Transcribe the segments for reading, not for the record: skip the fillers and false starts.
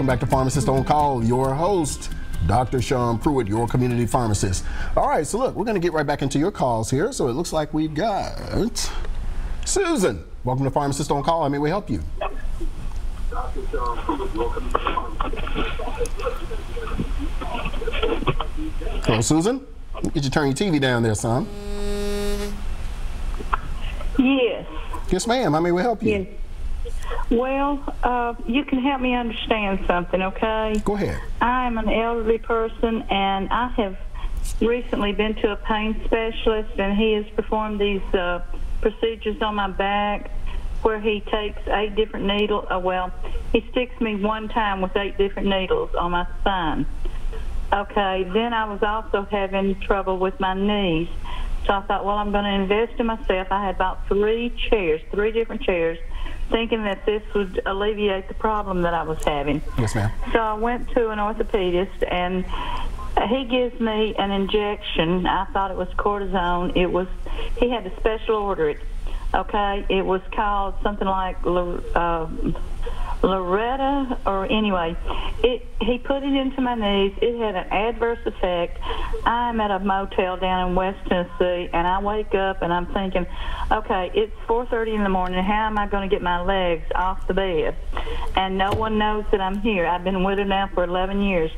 Welcome back to Pharmacist on Call. Your host, Dr. Sean Pruitt, your community pharmacist. All right, so look, we're going to get right back into your calls here. So it looks like we've got Susan. Welcome to Pharmacist on Call. How may we help you? Dr. Sean Pruitt, your community pharmacist. Hello, Susan. Get you turn your TV down there, son. Yes. Yes, ma'am. How may we help you? Yes. Well, you can help me understand something, okay? Go ahead. I'm an elderly person, and I have recently been to a pain specialist, and he has performed these procedures on my back where he takes 8 different needles. Well, he sticks me one time with 8 different needles on my spine. Okay, then I was also having trouble with my knees. So I thought, well, I'm going to invest in myself. I had about 3 different chairs, thinking that this would alleviate the problem that I was having. Yes, ma'am. So I went to an orthopedist, and he gives me an injection. I thought it was cortisone. He had to special order it. Okay, it was called something like Loretta, or anyway, he put it into my knees. It had an adverse effect. I'm at a motel down in West Tennessee, and I wake up and I'm thinking, okay, it's 4:30 in the morning. How am I going to get my legs off the bed? And no one knows that I'm here. I've been with her now for 11 years.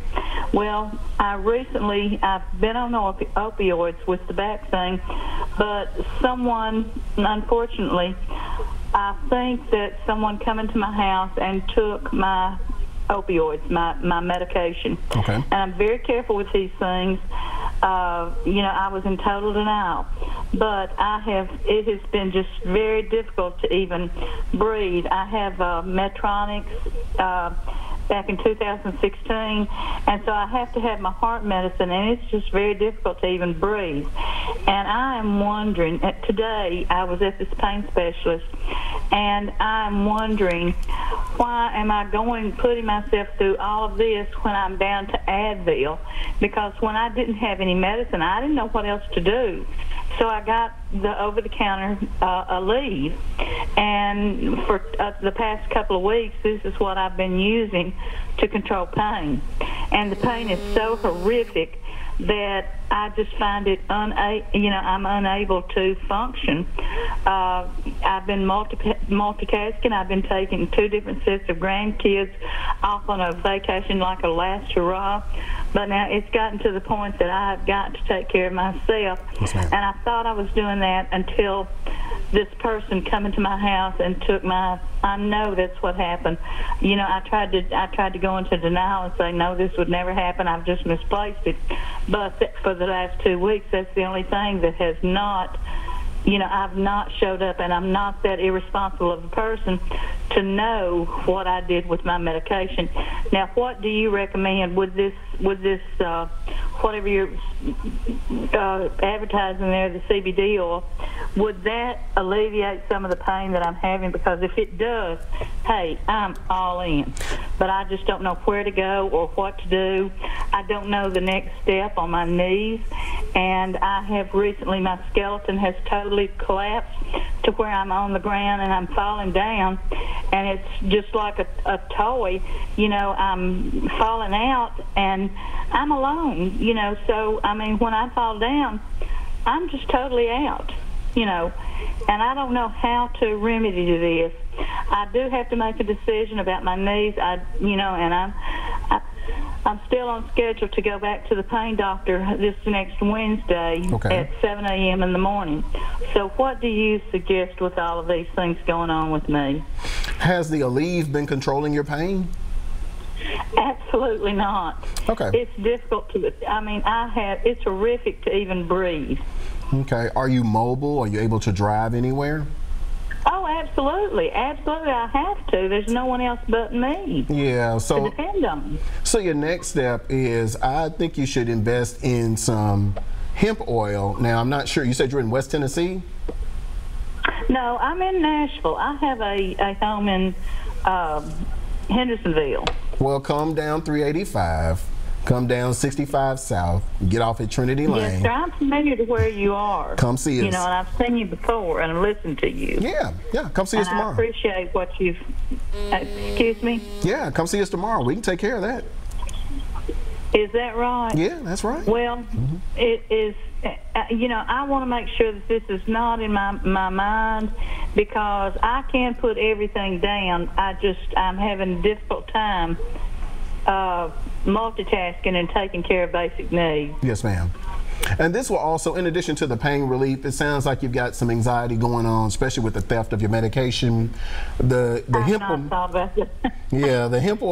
Well, I've been on opioids with the back thing, but someone, unfortunately, I think that someone come into my house and took my opioids, my medication. Okay. And I'm very careful with these things. I was in total denial. But it has been just very difficult to even breathe. I have Medtronic back in 2016, and so I have to have my heart medicine, and it's just very difficult to even breathe. And I am wondering, today I was at this pain specialist, and I'm wondering, why am I putting myself through all of this when I'm down to Advil? Because when I didn't have any medicine, I didn't know what else to do. So I got the over-the-counter Aleve, and for the past couple of weeks, this is what I've been using to control pain. And the pain is so horrific that I just find it I'm unable to function. I've been multitasking. I've been taking 2 different sets of grandkids off on a vacation like a last hurrah. But now it's gotten to the point that I've got to take care of myself. Yes, ma'am. And I thought I was doing that until this person come into my house and took I know that's what happened. I tried to go into denial and say, no, this would never happen. I've just misplaced it. But for the last 2 weeks, that's the only thing that has not, I've not showed up, and I'm not that irresponsible of a person to know what I did with my medication. Now, what do you recommend? Would this whatever you're advertising there, the CBD oil, would that alleviate some of the pain that I'm having? Because if it does, hey, I'm all in. But I just don't know where to go or what to do. I don't know the next step on my knees. And I have recently, my skeleton has totally collapsed to where I'm on the ground and I'm falling down. And it's just like a toy. I'm falling out and I'm alone, So, when I fall down, I'm just totally out, And I don't know how to remedy this. I do have to make a decision about my knees, and I'm still on schedule to go back to the pain doctor this next Wednesday at 7 a.m. in the morning. So what do you suggest with all of these things going on with me? Has the Aleve been controlling your pain? Absolutely not. Okay. It's difficult it's horrific to even breathe. Okay. Are you mobile? Are you able to drive anywhere? Oh, absolutely. Absolutely, I have to. There's no one else but me. Yeah, to depend on. So your next step is, I think you should invest in some hemp oil. Now, I'm not sure. You said you're in West Tennessee? No, I'm in Nashville. I have a home in Hendersonville. Well, come down 385 come down 65 South, get off at Trinity Lane. Yes, sir. I'm familiar to where you are. Come see us. You know, and I've seen you before and listened to you. Yeah, come see us tomorrow. I appreciate what you've. Excuse me? Yeah, come see us tomorrow. We can take care of that. Is that right? Yeah, that's right. Well, it is. You know, I want to make sure that this is not in my mind, because I can put everything down. I'm having a difficult time multitasking and taking care of basic needs. Yes, ma'am. And this will also, in addition to the pain relief, it sounds like you've got some anxiety going on, especially with the theft of your medication. The hemp oil, yeah, the hemp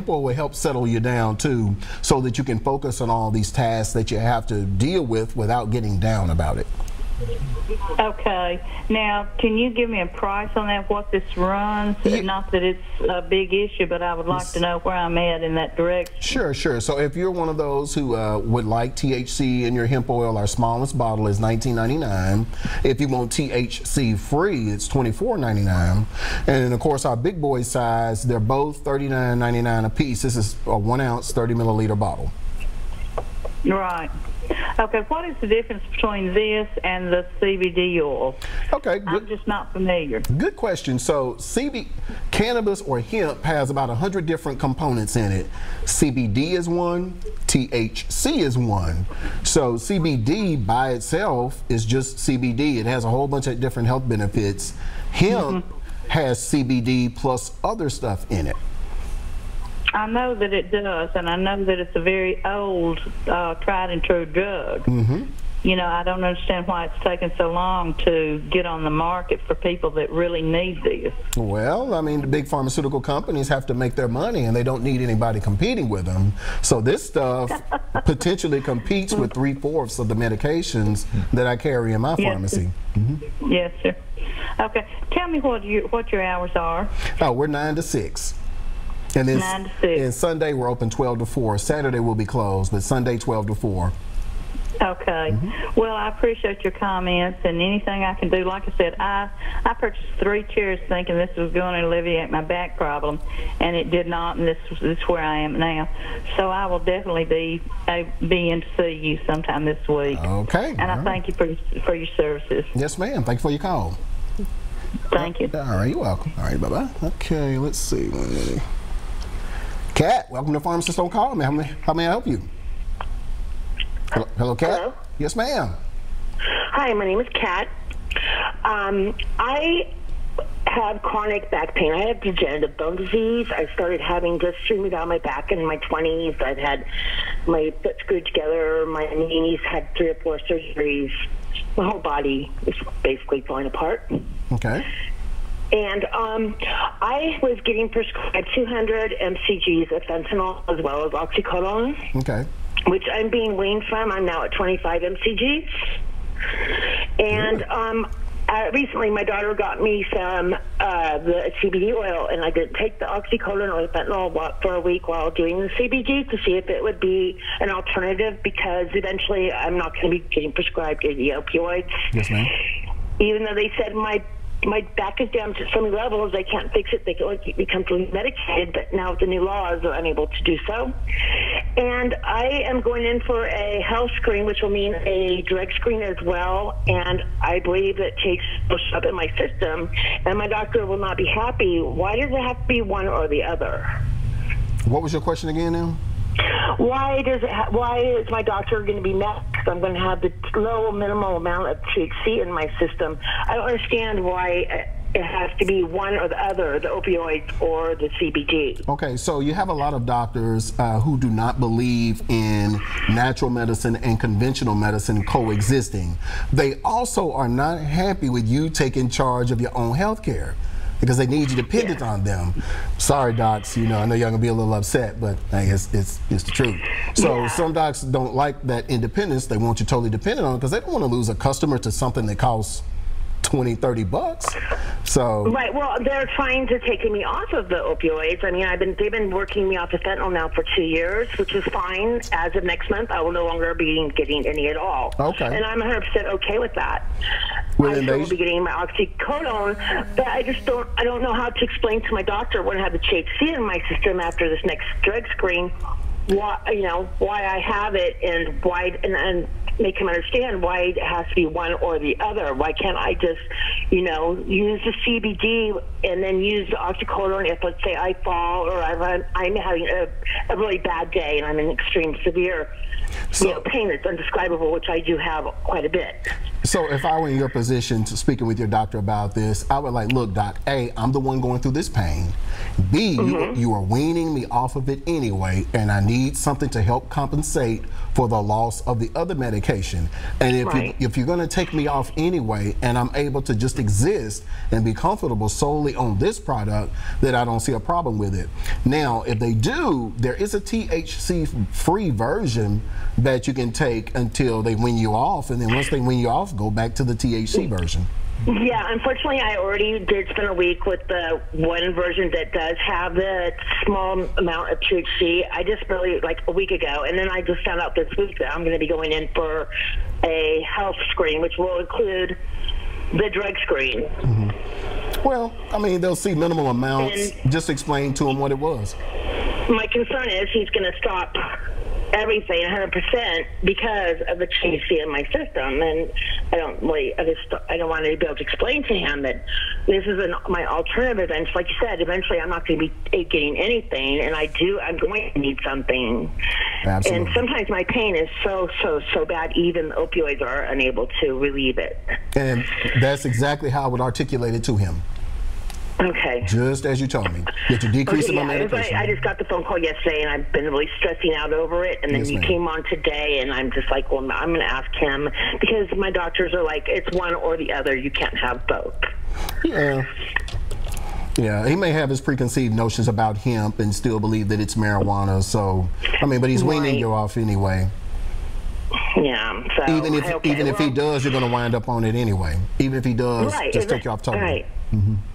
oil will help settle you down too, so that you can focus on all these tasks that you have to deal with without getting down about it. Okay. Now, can you give me a price on that, what this runs? Yeah. Not that it's a big issue, but I would like to know where I'm at in that direction. Sure. So if you're one of those who would like THC in your hemp oil, our smallest bottle is $19.99. If you want THC free, it's $24.99. And of course, our big boy size, they're both $39.99 a piece. This is a 1 ounce, 30 milliliter bottle. Right. Okay, what is the difference between this and the CBD oil? Okay, good. I'm just not familiar. Good question. So cannabis or hemp has about 100 different components in it. CBD is one, THC is one. So CBD by itself is just CBD. It has a whole bunch of different health benefits. Hemp has CBD plus other stuff in it. I know that it does, and I know that it's a very old, tried and true drug. You know, I don't understand why it's taken so long to get on the market for people that really need this. Well, I mean, the big pharmaceutical companies have to make their money, and they don't need anybody competing with them. So this stuff potentially competes with 3/4 of the medications that I carry in my pharmacy. Yes, sir. Okay, tell me what your hours are. Oh, we're 9 to 6. And then 9 to 6. And Sunday we're open 12 to 4. Saturday we'll be closed, but Sunday 12 to 4. Okay. Well, I appreciate your comments, and anything I can do. Like I said, I purchased 3 chairs thinking this was going to alleviate my back problem, and it did not, and this is where I am now. So I will definitely be in to see you sometime this week. Okay. And I thank you for your services. Yes, ma'am. Thank you for your call. Thank you. All right, you're welcome. All right, bye-bye. Okay, let's see. Kat, welcome to Pharmacist on Call. How may I help you? Hello, Kat? Hello? Yes, ma'am. Hi, my name is Kat. I have chronic back pain. I have degenerative bone disease. I started having this streaming down my back in my 20s. I've had my foot screwed together. My knees had 3 or 4 surgeries. My whole body is basically falling apart. Okay. And I was getting prescribed 200 mcgs of fentanyl as well as oxycodone. Okay. Which I'm being weaned from. I'm now at 25 mcgs. And recently my daughter got me some the CBD oil, and I did take the oxycodone or the fentanyl for a week while doing the CBD to see if it would be an alternative, because eventually I'm not going to be getting prescribed any opioids. Yes, ma'am. Even though they said my back is down to so many levels, they can't fix it. They can only keep me comfortably medicated, but now with the new laws, they're unable to do so. And I am going in for a health screen, which will mean a drug screen as well, and I believe it takes up in my system, and my doctor will not be happy. Why does it have to be one or the other? What was your question again now? Why is my doctor going to be mad because I'm going to have the low minimal amount of THC in my system? I don't understand why it has to be one or the other, the opioids or the CBD. Okay, so you have a lot of doctors who do not believe in natural medicine and conventional medicine coexisting. They also are not happy with you taking charge of your own health care, because they need you dependent on them. Sorry, docs, you know, I know y'all gonna be a little upset, but I guess it's the truth. So some docs don't like that independence. They want you totally dependent on it because they don't want to lose a customer to something that costs $20–30. So right. Well, they're trying to take me off of the opioids. I mean, they've been working me off of fentanyl now for 2 years, which is fine. As of next month, I will no longer be getting any at all. Okay. And I'm 100% okay with that. I still will be getting my oxycodone, but I don't know how to explain to my doctor when I have the THC in my system after this next drug screen why, why I have it and why, and make him understand why it has to be one or the other. Why can't I just, use the CBD and then use the oxycodone if, let's say, I fall or I'm having a really bad day and I'm in extreme severe pain that's indescribable, which I do have quite a bit. So if I were in your position to speaking with your doctor about this, I would like, look, Doc, A, I'm the one going through this pain. B, you are weaning me off of it anyway, and I need something to help compensate for the loss of the other medication. And if you're going to take me off anyway, and I'm able to just exist and be comfortable solely on this product, then I don't see a problem with it. Now, if they do, there is a THC-free version that you can take until they wean you off, and then once they wean you off, go back to the THC version. Yeah, unfortunately, I already did spend a week with the one version that does have the small amount of THC. I just really, like a week ago, and then I just found out this week that I'm going to be going in for a health screen, which will include the drug screen. Well, I mean, they'll see minimal amounts. Just explain to them what it was. My concern is he's going to stop everything 100% because of the THC in my system, and I don't want to be able to explain to him that this is my alternative. And like you said, eventually I'm not going to be getting anything, and I'm going to need something. Absolutely. And sometimes my pain is so bad, even opioids are unable to relieve it. And that's exactly how I would articulate it to him. Okay. Just as you told me. That you're decreasing my medication. I just got the phone call yesterday, and I've been really stressing out over it. And then you came on today, and I'm just like, well, I'm going to ask him, because my doctors are like, it's one or the other. You can't have both. Yeah. Yeah, he may have his preconceived notions about hemp and still believe that it's marijuana. So, I mean, but he's weaning you off anyway. Yeah. So even if he does, you're going to wind up on it anyway. Even if he does, just take you off totally. Right.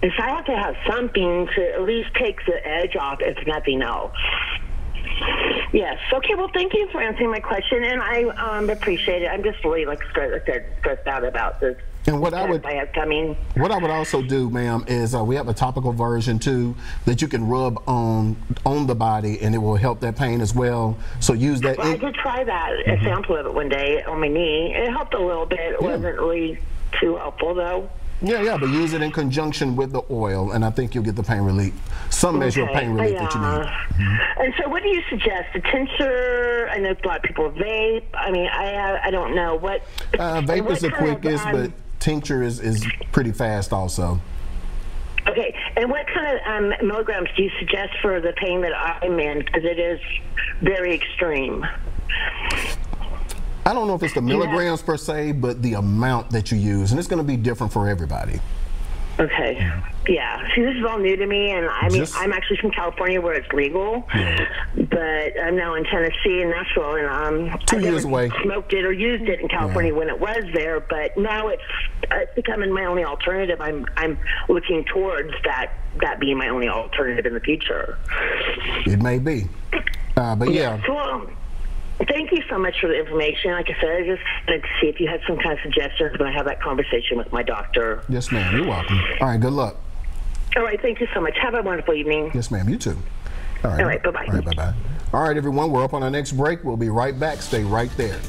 If I have to have something to at least take the edge off, if nothing else. Yes. Okay. Well, thank you for answering my question, and I appreciate it. I'm just really stressed out about this. And what I would also do, ma'am, is we have a topical version too that you can rub on the body, and it will help that pain as well. So use that. Well, I did try that, a sample of it one day on my knee. It helped a little bit. It wasn't really too helpful though. Yeah, but use it in conjunction with the oil, and I think you'll get the pain relief. Some measure of pain relief that you need. And so what do you suggest? A tincture? I know a lot of people vape. I mean, I don't know. What vape is the quickest, but tincture is pretty fast also. Okay, and what kind of milligrams do you suggest for the pain that I'm in? Because it is very extreme. I don't know if it's the milligrams per se, but the amount that you use, and it's going to be different for everybody. Okay. Yeah. See, this is all new to me, and I mean, I'm actually from California where it's legal, but I'm now in Tennessee and Nashville, and 2 years away. Smoked it or used it in California when it was there, but now it's becoming my only alternative. I'm looking towards that being my only alternative in the future. It may be, but yeah. Well, thank you so much for the information. Like I said, I just wanted to see if you had some kind of suggestions when I have that conversation with my doctor. Yes, ma'am. You're welcome. All right. Good luck. All right. Thank you so much. Have a wonderful evening. Yes, ma'am. You too. All right. All right. Bye-bye. All right. Bye-bye. All right, everyone. We're up on our next break. We'll be right back. Stay right there.